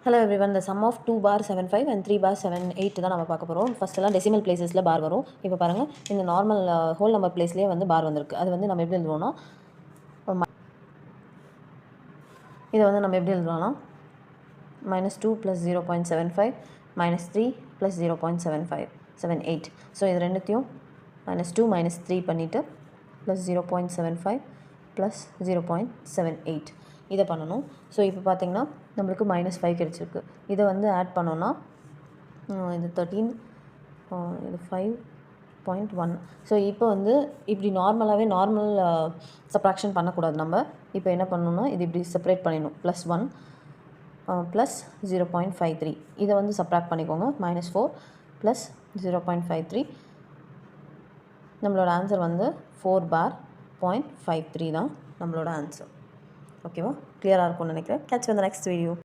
Hello everyone, the sum of 2 bar 75 and 3 bar 78 தான் நம்ம பார்க்க போகிறோம். ஃபர்ஸ்ட் எல்லாம் டெசிமல் பிளேசஸில் பார் வரும். இப்போ பாருங்கள், இந்த நார்மல் ஹோல் நம்பர் பிளேஸ்லேயே வந்து பார் வந்திருக்கு. அது வந்து நம்ம எப்படி எழுதுவோம்னா, இதை வந்து நம்ம எப்படி எழுதுவோம்னா -2 + 0.75 -3 + 0.75 ஸோ இது ரெண்டுத்தையும் -2 -3 பண்ணிவிட்டு +0.75 + 0.78 இதை பண்ணணும். ஸோ இப்போ பார்த்தீங்கன்னா நம்மளுக்கு -5 கிடச்சிருக்கு. இதை வந்து ஆட் பண்ணோன்னா இது 13 இது 5.1. ஸோ இப்போ வந்து இப்படி நார்மலாகவே நார்மல் சப்ராக்ஷன் பண்ணக்கூடாது. நம்ம இப்போ என்ன பண்ணணும்னா இது இப்படி செப்பரேட் பண்ணிடணும். +1 + 0.53 இதை வந்து சப்ராக்ட் பண்ணிக்கோங்க. -4 + 0.53 நம்மளோட ஆன்சர் வந்து 4 பார் 0.53 தான் நம்மளோட ஆன்சர். ஓகேவா? கிளியராக இருக்கும்னு நினைக்கிறேன். கேட்ச் இந்த நெக்ஸ்ட் வீடியோ.